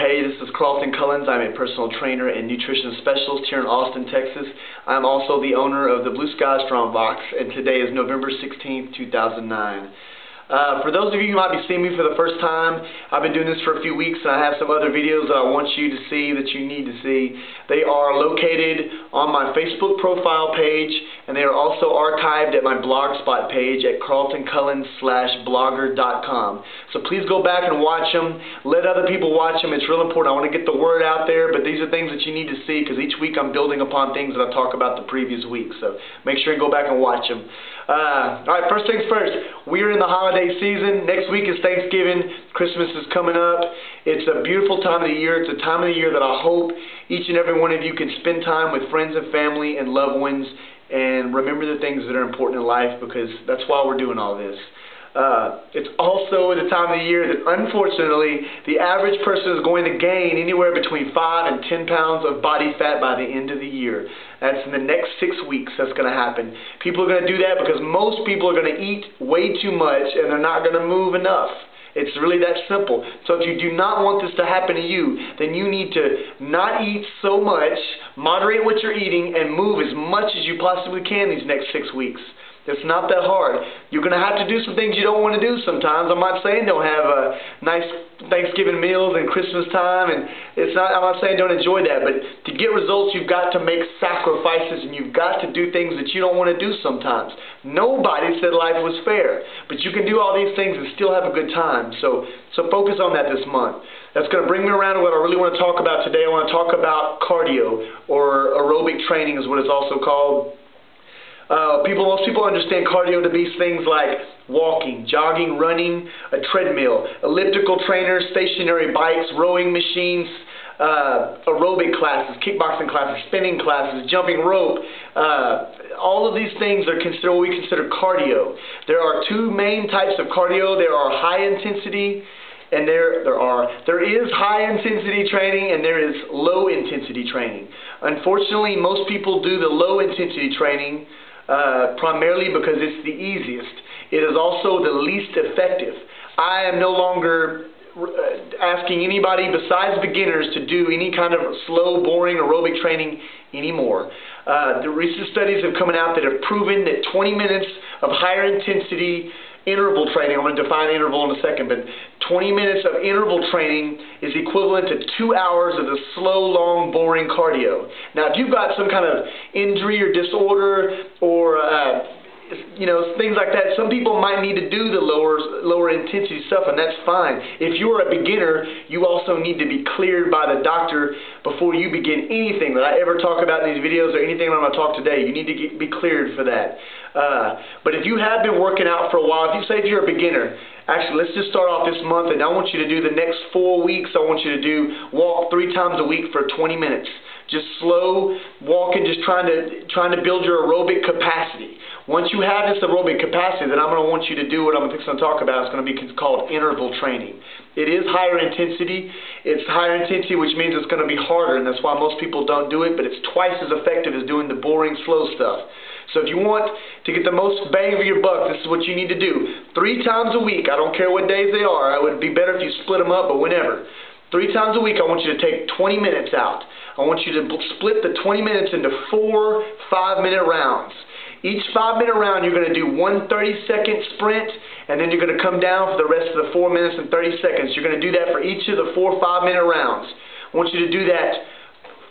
Hey, this is Carlton Cullins. I'm a personal trainer and nutrition specialist here in Austin, Texas. I'm also the owner of the Blue Sky Strong Box, and today is November 16th, 2009. For those of you who might be seeing me for the first time, I've been doing this for a few weeks, and I have some other videos that I want you to see, that you need to see. They are located on my Facebook profile page, and they are also archived at my blogspot page at carltoncullins.blogger.com. So please go back and watch them. Let other people watch them. It's real important. I want to get the word out there, but these are things that you need to see because each week I'm building upon things that I talk about the previous week. So make sure you go back and watch them. Alright, first things first. We're in the holiday season. Next week is Thanksgiving. Christmas is coming up. It's a beautiful time of the year. It's a time of the year that I hope each and every one of you can spend time with friends and family and loved ones and remember the things that are important in life, because that's why we're doing all this. It's also the time of the year that, unfortunately, the average person is going to gain anywhere between 5 and 10 pounds of body fat by the end of the year. That's in the next 6 weeks that's going to happen. People are going to do that because most people are going to eat way too much and they're not going to move enough. It's really that simple. So if you do not want this to happen to you, then you need to not eat so much, moderate what you're eating, and move as much as you possibly can these next 6 weeks. It's not that hard. You're going to have to do some things you don't want to do sometimes. I'm not saying don't have nice Thanksgiving meals and Christmas time, and I'm not saying don't enjoy that, but to get results you've got to make sacrifices, and you've got to do things that you don't want to do sometimes. Nobody said life was fair, but you can do all these things and still have a good time. So focus on that this month. That's going to bring me around to what I really want to talk about today. I want to talk about cardio, or aerobic training is what it's also called. Most people understand cardio to be things like walking, jogging, running, a treadmill, elliptical trainers, stationary bikes, rowing machines, aerobic classes, kickboxing classes, spinning classes, jumping rope. All of these things are considered what we consider cardio. There are two main types of cardio. There are high intensity, and there is high intensity training, and there is low intensity training. Unfortunately, most people do the low intensity training primarily because it's the easiest. It is also the least effective. I am no longer asking anybody besides beginners to do any kind of slow, boring aerobic training anymore. The recent studies have come out that have proven that 20 minutes of higher intensity interval training, I'm going to define interval in a second, but 20 minutes of interval training is equivalent to 2 hours of the slow, long, boring cardio. Now, if you've got some kind of injury or disorder or things like that, some people might need to do the lower intensity stuff, and that's fine. If you're a beginner, you also need to be cleared by the doctor before you begin anything that I ever talk about in these videos or anything I'm going to talk today. You need to be cleared for that. But if you have been working out for a while, if you're a beginner, actually, let's just start off this month, and I want you to do the next 4 weeks. I want you to walk 3 times a week for 20 minutes. Just slow walking, just trying to build your aerobic capacity. Once you have this aerobic capacity, then I'm going to want you to do what I'm going to talk about. It's going to be called interval training. It is higher intensity. It's higher intensity, which means it's going to be harder, and that's why most people don't do it, but it's twice as effective as doing the boring, slow stuff. So if you want to get the most bang for your buck, this is what you need to do. 3 times a week. I don't care what days they are. It would be better if you split them up, but whenever. 3 times a week, I want you to take 20 minutes out. I want you to split the 20 minutes into 4 5-minute rounds. Each 5-minute round, you're going to do 1 30-second sprint, and then you're going to come down for the rest of the 4 minutes and 30 seconds. You're going to do that for each of the 4 5-minute rounds. I want you to do that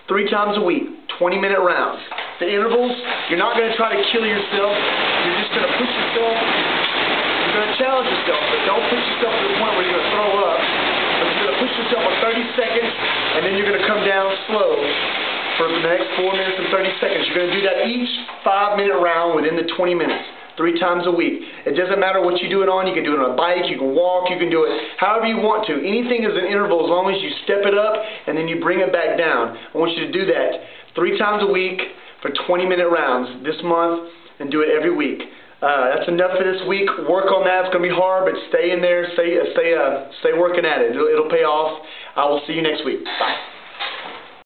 3 times a week, 20-minute rounds. The intervals, you're not going to try to kill yourself. You're just going to push yourself. You're going to challenge yourself, but don't push yourself to the point where you're going to throw up. But you're going to push yourself for 30 seconds, and then you're going to come down slow for the next 4 minutes and 30 seconds. You're going to do that each 5-minute round within the 20 minutes. 3 times a week. It doesn't matter what you do it on. You can do it on a bike, you can walk, you can do it however you want to. Anything is an interval as long as you step it up and then you bring it back down. I want you to do that 3 times a week for 20-minute rounds this month, and do it every week. That's enough for this week. Work on that. It's going to be hard, but stay in there. Stay working at it. It'll pay off. I will see you next week. Bye.